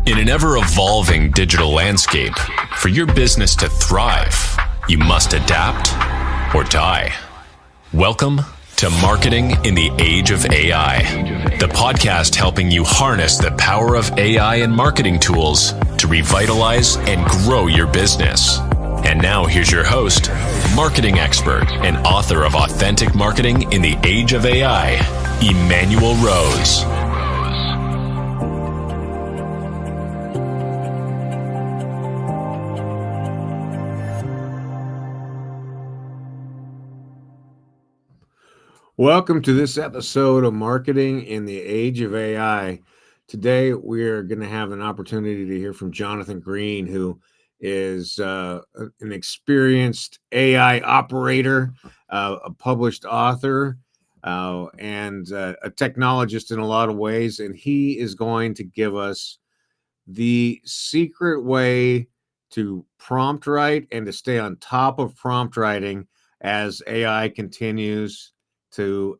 In an ever-evolving digital landscape, for your business to thrive, you must adapt or die. Welcome to Marketing in the Age of AI, the podcast helping you harness the power of AI and marketing tools to revitalize and grow your business. And now here's your host, marketing expert and author of Authentic Marketing in the Age of AI, Emanuel Rose. Welcome to this episode of Marketing in the Age of AI. Today, we're going to have an opportunity to hear from Jonathan Green, who is an experienced AI operator, a published author, and a technologist in a lot of ways. And he is going to give us the secret way to prompt write and to stay on top of prompt writing as AI continues to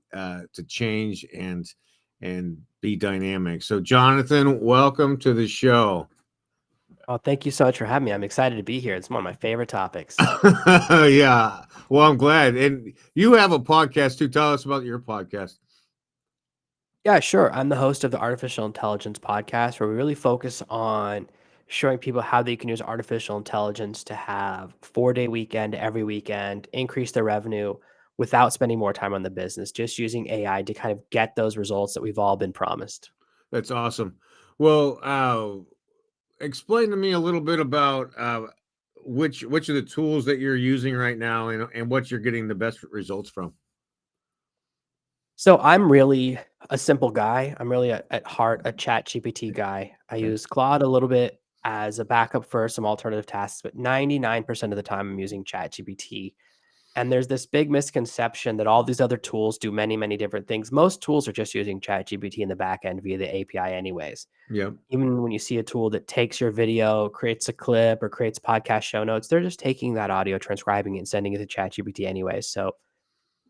change and be dynamic. So, Jonathan, welcome to the show. Oh, thank you so much for having me. I'm excited to be here. It's one of my favorite topics. Yeah, well, I'm glad. And you have a podcast too. Tell us about your podcast. Yeah, sure. I'm the host of the Artificial Intelligence podcast, where we really focus on showing people how they can use artificial intelligence to have 4-day weekend every weekend, increase their revenue without spending more time on the business, just using AI to kind of get those results that we've all been promised. That's awesome. Well, explain to me a little bit about which of the tools that you're using right now and what you're getting the best results from. So I'm really a simple guy. I'm really at heart a ChatGPT guy. I use Claude a little bit as a backup for some alternative tasks, but 99% of the time I'm using ChatGPT. And there's this big misconception that all these other tools do many, many different things. Most tools are just using ChatGPT in the back end via the API anyways. Yeah. Even when you see a tool that takes your video, creates a clip, or creates podcast show notes, they're just taking that audio, transcribing it, and sending it to ChatGPT anyways. So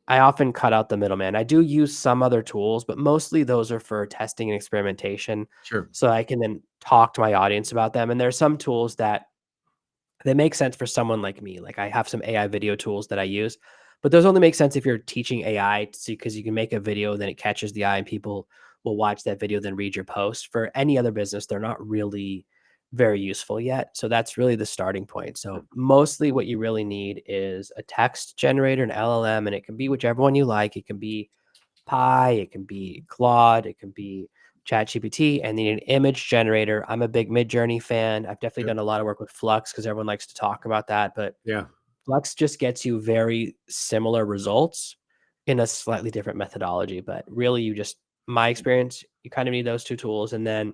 I often cut out the middleman. I do use some other tools, but mostly those are for testing and experimentation. Sure. So I can then talk to my audience about them. And there's some tools that they make sense for someone like me. Like I have some AI video tools that I use, but those only make sense if you're teaching AI to see, because you can make a video, then it catches the eye and people will watch that video, then read your post. For any other business, they're not really very useful yet. So that's really the starting point. So mostly what you really need is a text generator, an LLM, and it can be whichever one you like. It can be Pi, it can be Claude, it can be ChatGPT, and then an image generator. I'm a big Midjourney fan. I've definitely done a lot of work with Flux because everyone likes to talk about that. But Yeah. Flux just gets you very similar results in a slightly different methodology. But really, my experience, you kind of need those two tools. And then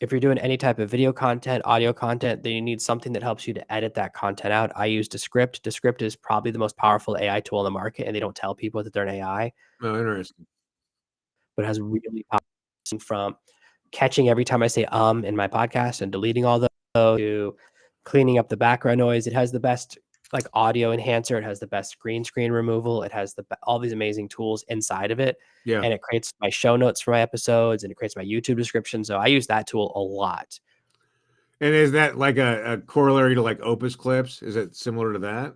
if you're doing any type of video content, audio content, then you need something that helps you to edit that content out. I use Descript. Descript is probably the most powerful AI tool in the market, and they don't tell people that they're an AI. Oh, interesting. But it has really powerful from catching every time I say in my podcast and deleting all those to cleaning up the background noise. It has the best like audio enhancer. It has the best green screen removal. It has all these amazing tools inside of it. Yeah. And it creates my show notes for my episodes and it creates my YouTube description. So I use that tool a lot. And is that like a corollary to like Opus Clips? Is it similar to that?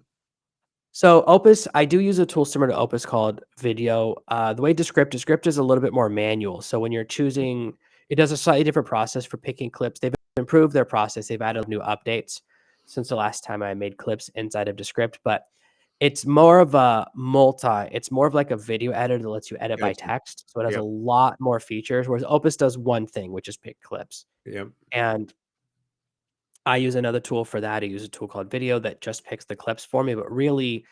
So Opus, I do use a tool similar to Opus called Video. The way Descript is a little bit more manual. So when you're choosing, it does a slightly different process for picking clips. They've improved their process. They've added new updates since the last time I made clips inside of Descript, but it's more of it's more of like a video editor that lets you edit by text. So it has a lot more features, whereas Opus does one thing, which is pick clips. Yep. And I use another tool for that. I use a tool called Video that just picks the clips for me, but really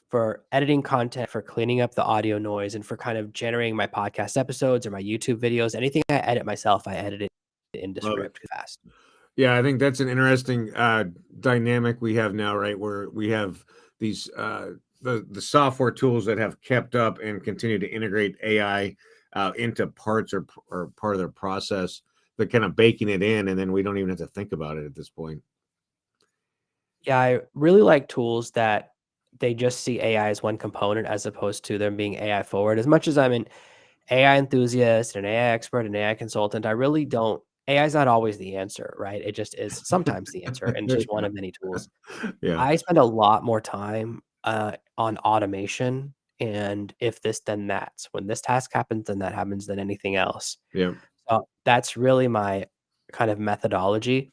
for editing content, for cleaning up the audio noise, and for kind of generating my podcast episodes or my YouTube videos, anything I edit myself, I edit it in Descript fast. Yeah, I think that's an interesting dynamic we have now, right? Where we have these the software tools that have kept up and continue to integrate AI into parts or part of their process. They're kind of baking it in, and then we don't even have to think about it at this point. Yeah, I really like tools that they just see AI as one component as opposed to them being AI forward. As much as I'm an AI enthusiast, an AI expert, an AI consultant, I really don't AI is not always the answer, right? It just is sometimes the answer, and it's just one of many tools. Yeah. I spend a lot more time on automation and if this, then that. When this task happens, then that happens, than anything else. Yeah. So that's really my kind of methodology.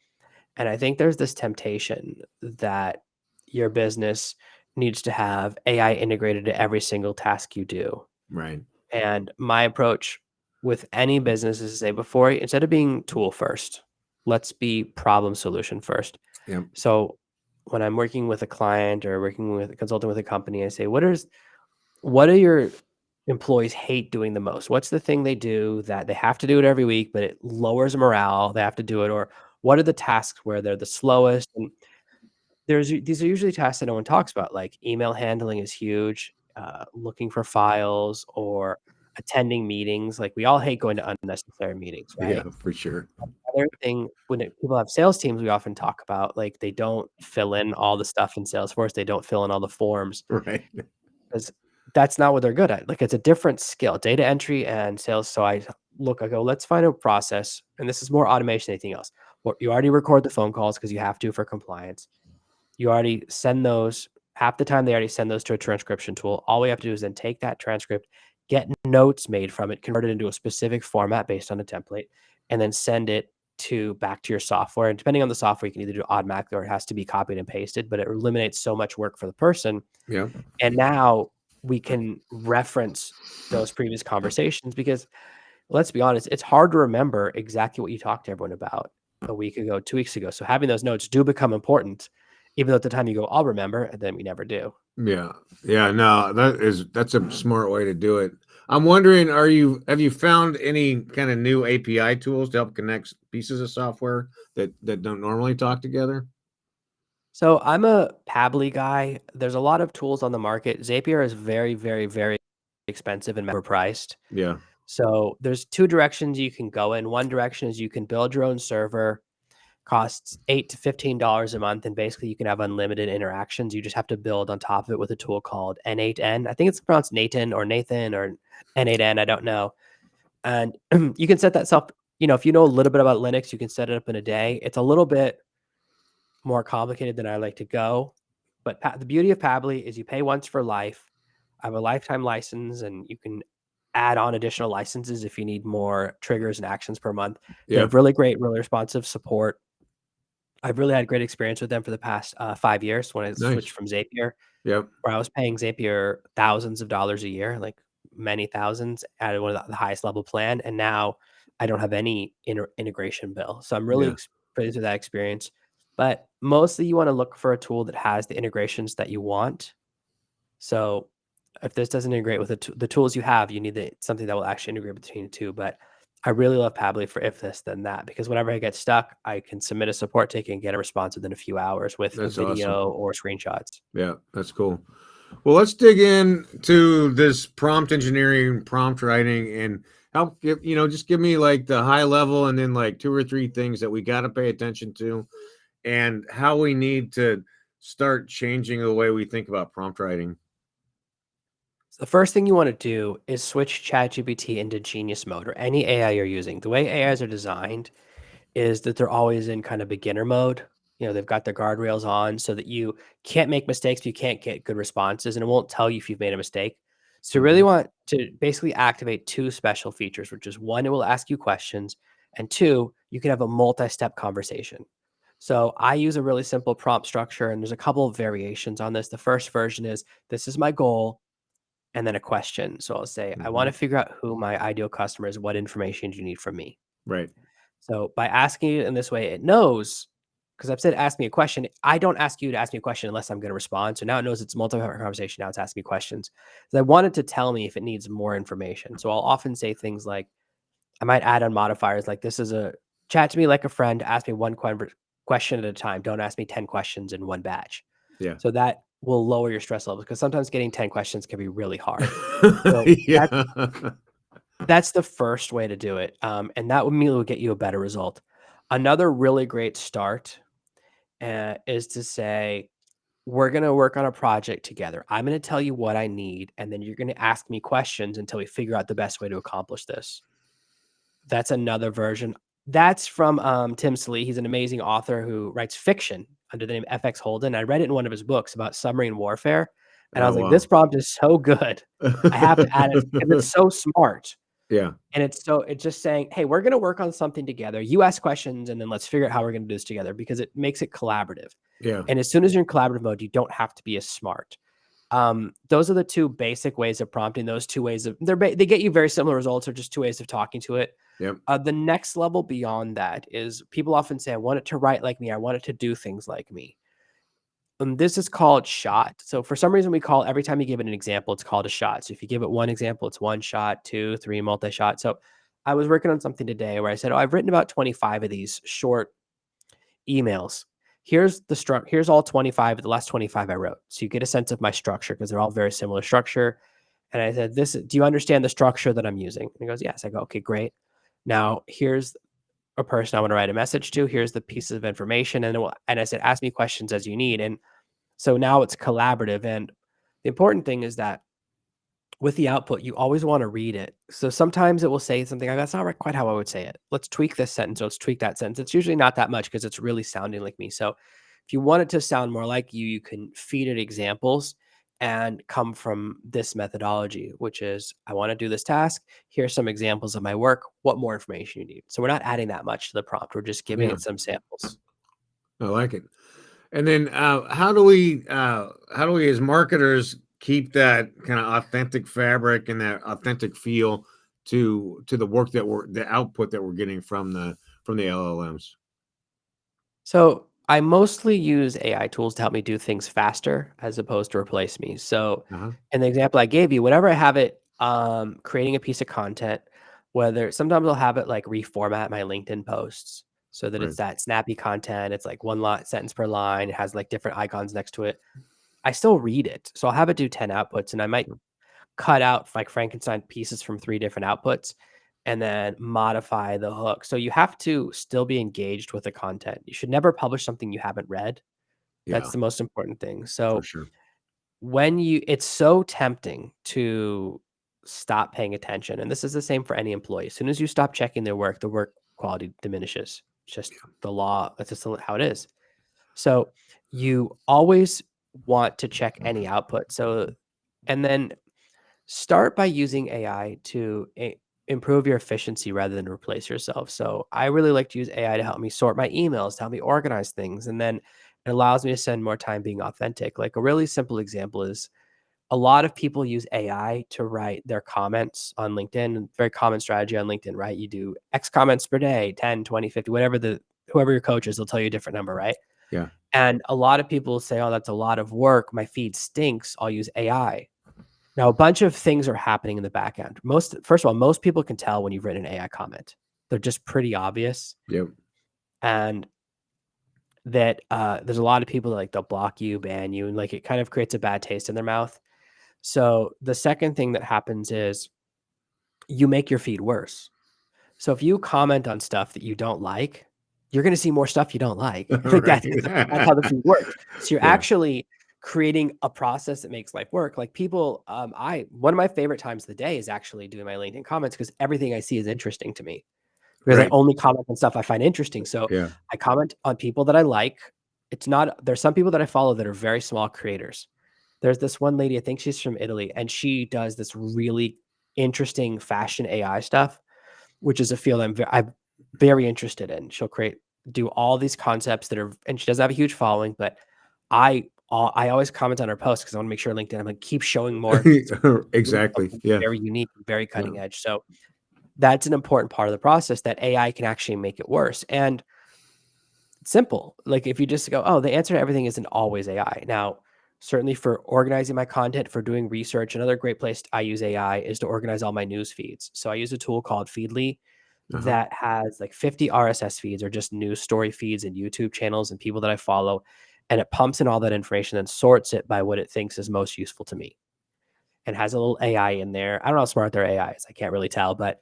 And I think there's this temptation that your business needs to have AI integrated to every single task you do. Right. And my approach with any business is to say, before, instead of being tool first, let's be problem solution first. Yeah. So when I'm working with a client or working with consulting with a company, I say, what do your employees hate doing the most? What's the thing they do that they have to do it every week, but it lowers morale? They have to do it, or what are the tasks where they're the slowest? And these are usually tasks that no one talks about, like email handling is huge, looking for files or attending meetings. Like we all hate going to unnecessary meetings, Yeah, right? for sure. Other thing, when people have sales teams, we often talk about like they don't fill in all the stuff in Salesforce. They don't fill in all the forms Right. because that's not what they're good at. Like it's a different skill, data entry and sales. So I go, let's find a process, and this is more automation than anything else. Well, you already record the phone calls because you have to for compliance. You already send those. Half the time, they already send those to a transcription tool. All we have to do is then take that transcript, get notes made from it, convert it into a specific format based on a template, and then send it back to your software. And depending on the software, you can either do it automatically or it has to be copied and pasted, but it eliminates so much work for the person. Yeah. And now we can reference those previous conversations because let's be honest, it's hard to remember exactly what you talked to everyone about a week ago, 2 weeks ago. So having those notes do become important, even though at the time you go, I'll remember, and then we never do. Yeah. Yeah. No, that's a smart way to do it. I'm wondering, have you found any kind of new API tools to help connect pieces of software that don't normally talk together? So I'm a Pabbly guy. There's a lot of tools on the market. Zapier is very, very, very expensive and overpriced. Yeah. So there's two directions you can go in. One direction is you can build your own server, costs $8 to $15 a month, and basically you can have unlimited interactions. You just have to build on top of it with a tool called N8N. I think it's pronounced Nathan or N8N. I don't know. And you can set that self. If you know a little bit about Linux, you can set it up in a day. It's a little bit more complicated than I like to go. But the beauty of Pabbly is you pay once for life. I have a lifetime license, and you can add on additional licenses if you need more triggers and actions per month. They Yeah. have really great, really responsive support. I've really had great experience with them for the past 5 years when I switched Nice. from Zapier, Yep. where I was paying Zapier thousands of dollars a year, like many thousands at one of the highest level plan, and now I don't have any integration bill. So I'm really Yeah. pleased with that experience. But mostly you wanna look for a tool that has the integrations that you want. So if this doesn't integrate with the tools you have, you need something that will actually integrate between the two. But I really love Pabbly for if this, then that, because whenever I get stuck, I can submit a support ticket and get a response within a few hours with a That's awesome. video or screenshots. Yeah, that's cool. Well, let's dig into this prompt engineering, prompt writing, and just give me like the high level and then like two or three things that we got to pay attention to and how we need to start changing the way we think about prompt writing. So the first thing you want to do is switch ChatGPT into Genius mode or any AI you're using. The way AIs are designed is that they're always in kind of beginner mode. They've got their guardrails on so that you can't make mistakes, but you can't get good responses, and it won't tell you if you've made a mistake. So you really Mhm. want to basically activate two special features, which is one, it will ask you questions, and two, you can have a multi-step conversation. So I use a really simple prompt structure, and there's a couple of variations on this. The first version is, this is my goal, and then a question. So I'll say, I want to Mhm. figure out who my ideal customer is. What information do you need from me? Right. So by asking it in this way, it knows, because I've said ask me a question. I don't ask you to ask me a question unless I'm going to respond. So now it knows it's multi-part conversation. Now it's asking me questions. So I want it to tell me if it needs more information. So I'll often say things like, I might add on modifiers like, this is a chat to me like a friend. Ask me one question at a time. Don't ask me 10 questions in one batch. Yeah. So that will lower your stress levels because sometimes getting 10 questions can be really hard. So Yeah. that's the first way to do it, and that immediately will get you a better result. Another really great start, is to say, "We're gonna work on a project together. I'm gonna tell you what I need, and then you're gonna ask me questions until we figure out the best way to accomplish this." That's another version. That's from Tim Slee. He's an amazing author who writes fiction under the name FX Holden. I read it in one of his books about submarine warfare, and I was Oh, like, "This wow. prompt is so good. I have to add it because it's so smart." Yeah, And it's just saying, "Hey, we're gonna work on something together. You ask questions, and then let's figure out how we're gonna do this together," because it makes it collaborative. yeah, And as soon as you're in collaborative mode, you don't have to be as smart. Those are the two basic ways of prompting. Those two ways of they get you very similar results, or just two ways of talking to it. yep, The next level beyond that is people often say, "I want it to write like me. I want it to do things like me." This is called shot. So for some reason, we call every time you give it an example, it's called a shot. So if you give it one example, it's one shot, two, three, multi-shot. So I was working on something today where I said, "Oh, I've written about 25 of these short emails. Here's all 25 of the last 25 I wrote." So you get a sense of my structure because they're all very similar structure. And I said, do you understand the structure that I'm using?" And he goes, "Yes." I go, "Okay, great. Now here's a person I want to write a message to. Here's the pieces of information." And I said, "Ask me questions as you need." And so now it's collaborative. And the important thing is that with the output, you always want to read it. So sometimes it will say something like, "That's not quite how I would say it. Let's tweak this sentence. Or let's tweak that sentence." It's usually not that much because it's really sounding like me. So if you want it to sound more like you can feed it examples and come from this methodology, which is, "I want to do this task. Here's some examples of my work. What more information you need?" So we're not adding that much to the prompt. We're just giving yeah. it some samples. I like it. And then, how do we as marketers keep that kind of authentic fabric and that authentic feel to the work that the output that we're getting from the LLMs? So I mostly use AI tools to help me do things faster as opposed to replace me. So Uh-huh. in the example I gave you, whenever I have it creating a piece of content, whether sometimes I'll have it like reformat my LinkedIn posts so that Right. it's that snappy content. It's like one line sentence per line. It has like different icons next to it. I still read it. So I'll have it do 10 outputs and I might cut out like Frankenstein pieces from 3 different outputs and then modify the hook. So you have to still be engaged with the content. You should never publish something you haven't read. That's Yeah, the most important thing. for So sure. when you it's so tempting to stop paying attention, and this is the same for any employee. As soon as you stop checking their work, the work quality diminishes. It's just the law. That's just how it is. So you always want to check any output. So and then start by using AI to improve your efficiency rather than replace yourself. So I really like to use AI to help me sort my emails, to help me organize things, and then it allows me to spend more time being authentic. Like a really simple example is a lot of people use AI to write their comments on LinkedIn. Very common strategy on LinkedIn, right? You do X comments per day, 10, 20, 50, whatever whoever your coach is, they'll tell you a different number, right? Yeah. And a lot of people say, "Oh, that's a lot of work. My feed stinks. I'll use AI." Now, a bunch of things are happening in the back end. First of all, most people can tell when you've written an AI comment. They're just pretty obvious. Yep. And that there's a lot of people that like they'll block you, ban you, and like it kind of creates a bad taste in their mouth. So the second thing that happens is you make your feed worse. So if you comment on stuff that you don't like, you're going to see more stuff you don't like. Like Right. that's how the feed works. So you're Yeah. actually creating a process that makes life work. Like people, one of my favorite times of the day is actually doing my LinkedIn comments because everything I see is interesting to me because I Right. only comment on stuff I find interesting. So Yeah. I comment on people that I like. There's some people that I follow that are very small creators. There's this one lady, I think she's from Italy, and she does this really interesting fashion AI stuff, which is a field I'm very interested in. She'll do all these concepts that are, and she doesn't have a huge following, but I always comment on her posts because I want to make sure LinkedIn, I'm like, keep showing more. Doing Exactly. something Yeah. very unique, very Yeah. cutting edge. So that's an important part of the process that AI can actually make it worse. And it's simple. Like if you just go, "Oh, the answer to everything isn't always AI." Now, certainly for organizing my content, for doing research, another great place I use AI is to organize all my news feeds. So I use a tool called Feedly Uh-huh. that has like 50 RSS feeds or just news story feeds and YouTube channels and people that I follow. And it pumps in all that information and sorts it by what it thinks is most useful to me and has a little AI in there. I don't know how smart their AI is. I can't really tell, but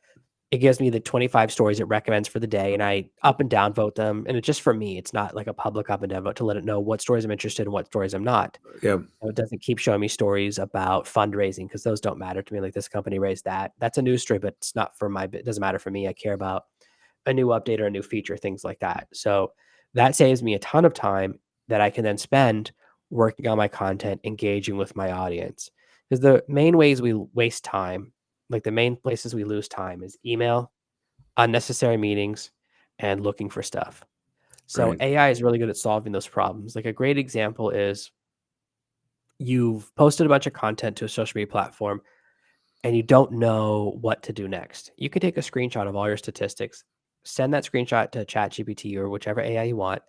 it gives me the 25 stories it recommends for the day and I up and down vote them. And it's just for me. It's not like a public up and down vote to let it know what stories I'm interested in, what stories I'm not. Yeah. So it doesn't keep showing me stories about fundraising because those don't matter to me. Like this company raised that. That's a news story, but it's not for it doesn't matter for me. I care about a new update or a new feature, things like that. So that saves me a ton of time that I can then spend working on my content, engaging with my audience. Because the main ways we waste time, like the main places we lose time, is email, unnecessary meetings, and looking for stuff. So Right. AI is really good at solving those problems. Like a great example is you've posted a bunch of content to a social media platform and you don't know what to do next. You can take a screenshot of all your statistics, send that screenshot to ChatGPT or whichever AI you want,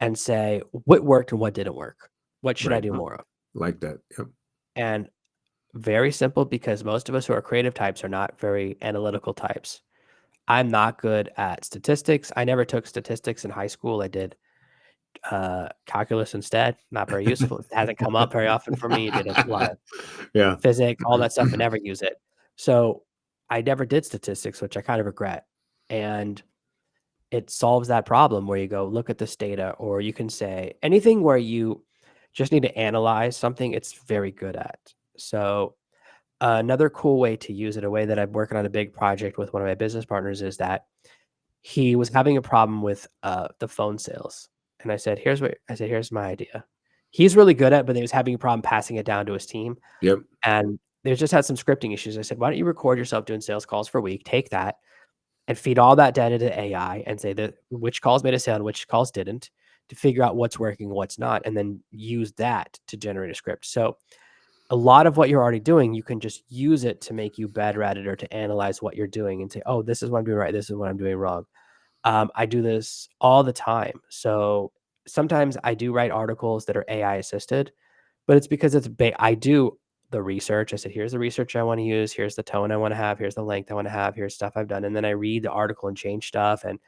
and say what worked and what didn't work. What should I Right. do more of? Like that. Yep. And very simple, because most of us who are creative types are not very analytical types. I'm not good at statistics. I never took statistics in high school. I did calculus instead. Not very useful. It hasn't come up very often for me. I did a lot of Yeah. physics, all that stuff, and never use it. So I never did statistics, which I kind of regret. And it solves that problem where you go, look at this data, or you can say anything where you just need to analyze something, it's very good at. So another cool way to use it, a way that I'm working on a big project with one of my business partners, is that he was having a problem with the phone sales. And here's my idea. He's really good at it, but he was having a problem passing it down to his team. Yep. And they just had some scripting issues. I said, why don't you record yourself doing sales calls for a week, take that and feed all that data to AI and say that which calls made a sale and which calls didn't, to figure out what's working and what's not, and then use that to generate a script. So a lot of what you're already doing, you can just use it to make you better at it, or to analyze what you're doing and say, oh, this is what I'm doing right. This is what I'm doing wrong. I do this all the time. So sometimes I do write articles that are AI assisted, but it's because I do the research. I said, here's the research I want to use. Here's the tone I want to have. Here's the length I want to have. Here's stuff I've done. And then I read the article and change stuff and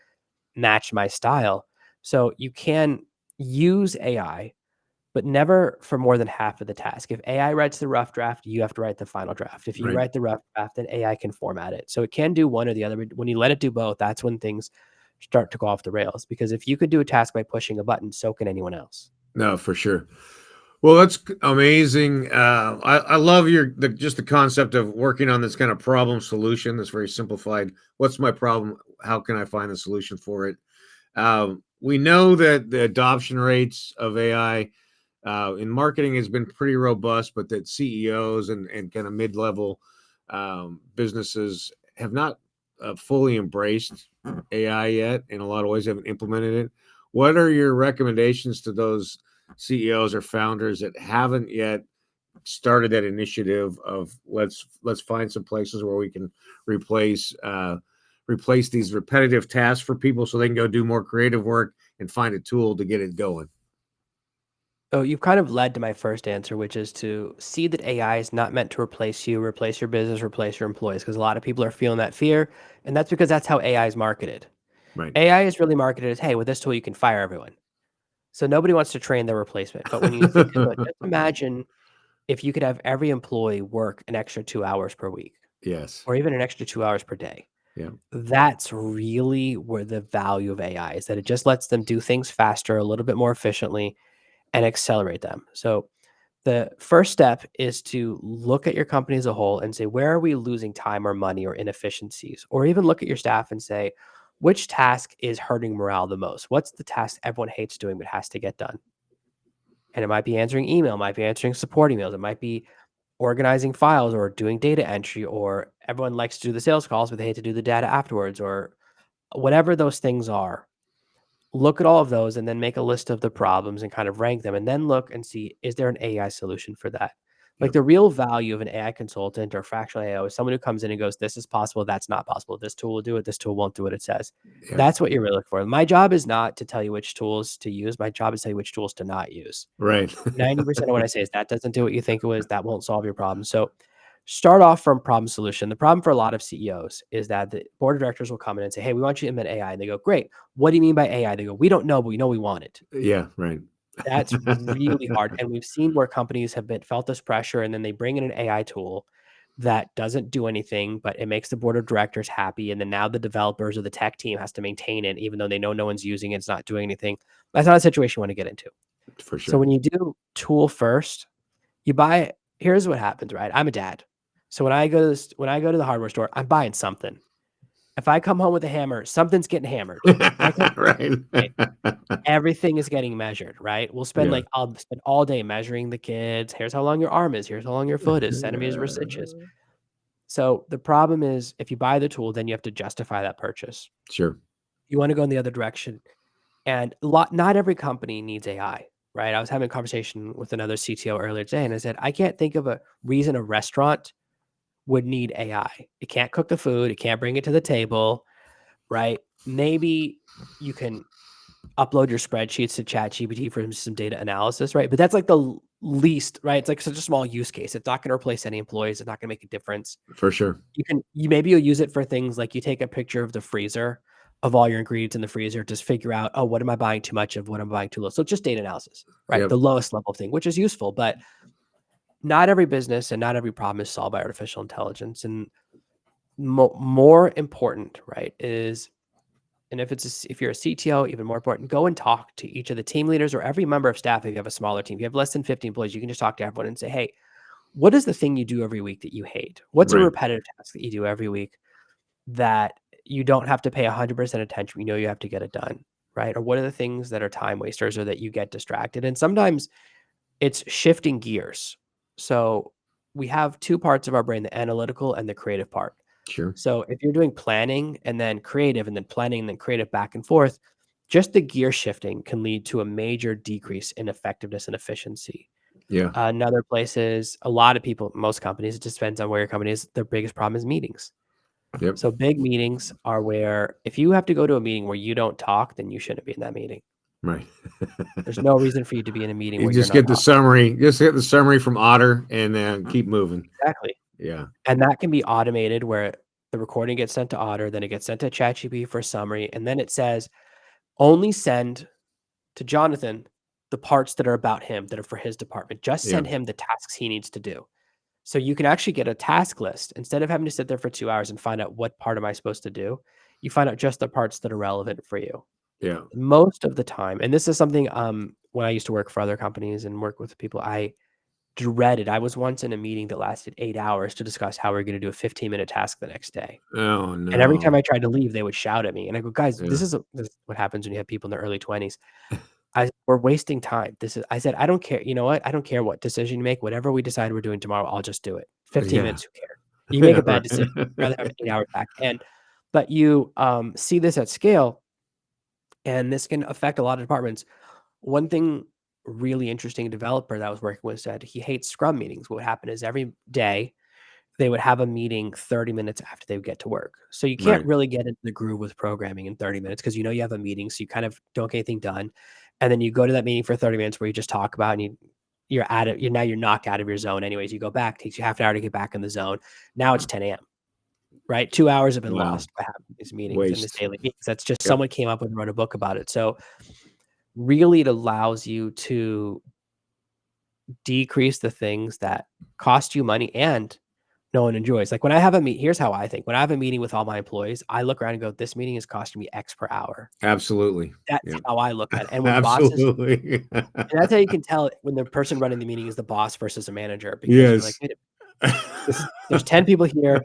match my style. So you can use AI, but never for more than half of the task. If AI writes the rough draft, you have to write the final draft. If you Right. write the rough draft, then AI can format it. So it can do one or the other. But when you let it do both, that's when things start to go off the rails. Because if you could do a task by pushing a button, so can anyone else. No, for sure. Well, that's amazing. I love just the concept of working on this kind of problem solution that's very simplified. What's my problem? How can I find the solution for it? We know that the adoption rates of AI in marketing has been pretty robust, but that CEOs and kind of mid-level businesses have not fully embraced AI yet. In a lot of ways, haven't implemented it. What are your recommendations to those CEOs or founders that haven't yet started that initiative of let's find some places where we can replace these repetitive tasks for people so they can go do more creative work and find a tool to get it going? So you've kind of led to my first answer, which is to see that AI is not meant to replace you, replace your business, replace your employees, because a lot of people are feeling that fear. And that's because that's how AI is marketed. Right. AI is really marketed as, hey, with this tool, you can fire everyone. So nobody wants to train their replacement. But when you think of it, just imagine if you could have every employee work an extra 2 hours per week, Yes. or even an extra 2 hours per day. Yeah. That's really where the value of AI is, that it just lets them do things faster, a little bit more efficiently, and accelerate them. So the first step is to look at your company as a whole and say, where are we losing time or money or inefficiencies? Or even look at your staff and say, which task is hurting morale the most? What's the task everyone hates doing but has to get done? And it might be answering email, it might be answering support emails, it might be organizing files or doing data entry, or everyone likes to do the sales calls, but they hate to do the data afterwards, or whatever those things are. Look at all of those and then make a list of the problems and kind of rank them, and then look and see, is there an AI solution for that? Like Yep. the real value of an AI consultant or fractional AI is someone who comes in and goes, this is possible, that's not possible. This tool will do it, this tool won't do what it says. Yeah. That's what you're really looking for. My job is not to tell you which tools to use. My job is to tell you which tools to not use. Right. 90% of what I say is that doesn't do what you think it was. That won't solve your problem. So start off from problem solution. The problem for a lot of CEOs is that the board of directors will come in and say, hey, we want you to implement AI. And they go, great. What do you mean by AI? They go, we don't know, but we know we want it. Yeah. Right. That's really hard. And we've seen where companies have felt this pressure, and then they bring in an AI tool that doesn't do anything, but it makes the board of directors happy. And then now the developers or the tech team has to maintain it, even though they know no one's using it, it's not doing anything. That's not a situation you want to get into. For So sure. when you do tool first, you buy, here's what happens, right? I'm a dad. So when I go to the hardware store, I'm buying something. If I come home with a hammer, something's getting hammered. If I come Right. right, everything is getting measured, right? We'll spend Yeah. like I'll spend all day measuring the kids. Here's how long your arm is. Here's how long your foot is. Centimeters versus inches. So the problem is, if you buy the tool, then you have to justify that purchase. Sure. You want to go in the other direction, and not every company needs AI, right? I was having a conversation with another CTO earlier today, and I said I can't think of a reason a restaurant would need AI. It can't cook the food. It can't bring it to the table, right? Maybe you can upload your spreadsheets to ChatGPT for some data analysis, right? But that's like the least, right? It's like such a small use case. It's not going to replace any employees. It's not going to make a difference. For sure. Maybe you'll use it for things like you take a picture of the freezer of all your ingredients in the freezer, just figure out, oh, what am I buying too much of? What am I buying too little? So just data analysis, right? Yep. The lowest level thing, which is useful, but not every business and not every problem is solved by artificial intelligence. And more important, right, is, and if you're a CTO, even more important, go and talk to each of the team leaders or every member of staff. If you have a smaller team, if you have less than 50 employees, you can just talk to everyone and say, hey, what is the thing you do every week that you hate? What's a Right. repetitive task that you do every week that you don't have to pay 100% attention? You know you have to get it done, right? Or what are the things that are time wasters or that you get distracted? And sometimes it's shifting gears. So we have two parts of our brain, the analytical and the creative part. Sure. So if you're doing planning and then creative and then planning and then creative back and forth, just the gear shifting can lead to a major decrease in effectiveness and efficiency. Yeah. Another place is a lot of people, most companies, it just depends on where your company is. Their biggest problem is meetings. Yep. So big meetings are where if you have to go to a meeting where you don't talk, then you shouldn't be in that meeting. Right. There's no reason for you to be in a meeting You where you're just not get the talking. summary. Just get the summary from Otter, and then keep moving. Exactly. Yeah. And that can be automated where the recording gets sent to Otter, then it gets sent to ChatGPT for a summary, and then it says, only send to Jonathan the parts that are about him, that are for his department. Just Yeah. send him the tasks he needs to do. So you can actually get a task list. Instead of having to sit there for 2 hours and find out what part am I supposed to do, you find out just the parts that are relevant for you. Yeah. Most of the time, and this is something when I used to work for other companies and work with people, I dreaded. I was once in a meeting that lasted 8 hours to discuss how we're gonna do a 15-minute task the next day. Oh And every time no. I tried to leave, they would shout at me. And I go, guys, Yeah. this is what happens when you have people in their early 20s. We're wasting time. I said, I don't care. You know what? I don't care what decision you make. Whatever we decide we're doing tomorrow, I'll just do it. 15 Yeah. minutes, who cares? You make a bad Right. decision. I'd rather have 8 hours back. But you see this at scale, and this can affect a lot of departments. One thing really interesting developer that I was working with said he hates scrum meetings. What would happen is every day they would have a meeting 30 minutes after they would get to work. So you can't Right. really get into the groove with programming in 30 minutes because you know you have a meeting, so you kind of don't get anything done. And then you go to that meeting for 30 minutes where you just talk about and you're at it. You're knocked out of your zone. Anyways, you go back, takes you half an hour to get back in the zone. Now it's 10 a.m. Right? 2 hours have been Wow. lost by having these meetings and this Waste. daily meetings. That's just Yep. someone came up with and wrote a book about it. So really it allows you to decrease the things that cost you money and no one enjoys. Like when I have here's how I think. When I have a meeting with all my employees, I look around and go, this meeting is costing me X per hour. Absolutely. That's Yep. how I look at it. And when bosses, Absolutely. and that's how you can tell when the person running the meeting is the boss versus a manager, because you're like, Yes. wait, there's 10 people here,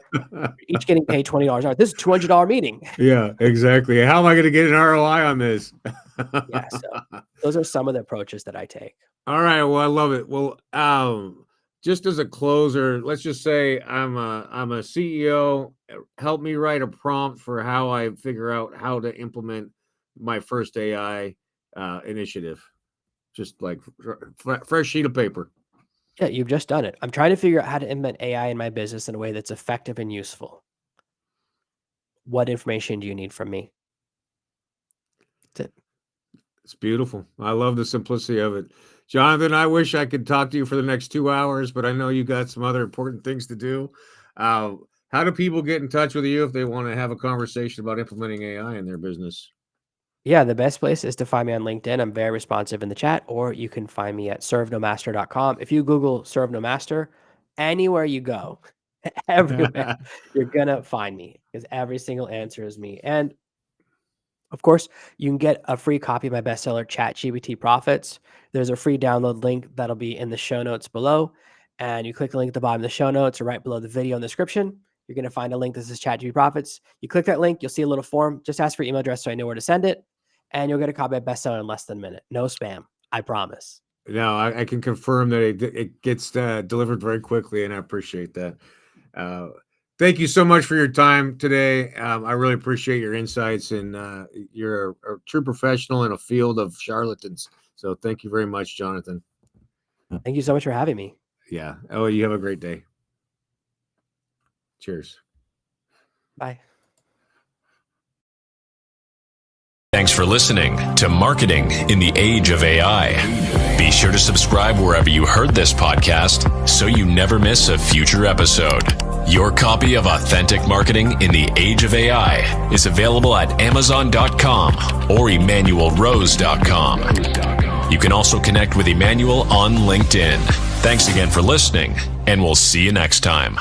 each getting paid $20 an hour. This is a $200 meeting. Yeah, exactly. How am I going to get an ROI on this? Yeah. So those are some of the approaches that I take. All right. Well, I love it. Well, just as a closer, let's just say I'm a CEO. Help me write a prompt for how I figure out how to implement my first AI initiative. Just like fresh sheet of paper. Yeah, you've just done it. I'm trying to figure out how to implement AI in my business in a way that's effective and useful. What information do you need from me? That's it. It's beautiful. I love the simplicity of it. Jonathan, I wish I could talk to you for the next 2 hours, but I know you got some other important things to do. How do people get in touch with you if they want to have a conversation about implementing AI in their business? Yeah, the best place is to find me on LinkedIn. I'm very responsive in the chat, or you can find me at servenomaster.com. If you Google Serve No Master, anywhere you go, everywhere, you're going to find me because every single answer is me. And of course, you can get a free copy of my bestseller, ChatGPT Profits. There's a free download link that'll be in the show notes below. And you click the link at the bottom of the show notes or right below the video in the description. you're going to find a link that says ChatGPT Profits. You click that link, you'll see a little form. Just ask for your email address so I know where to send it. And you'll get a copy of bestseller in less than a minute. No spam. I promise. No, I can confirm that it gets delivered very quickly, and I appreciate that. Thank you so much for your time today. I really appreciate your insights, and you're a true professional in a field of charlatans. So thank you very much, Jonathan. Thank you so much for having me. Yeah. Oh, you have a great day. Cheers. Bye. Thanks for listening to Marketing in the Age of AI. Be sure to subscribe wherever you heard this podcast so you never miss a future episode. Your copy of Authentic Marketing in the Age of AI is available at Amazon.com or EmanuelRose.com. You can also connect with Emanuel on LinkedIn. Thanks again for listening, and we'll see you next time.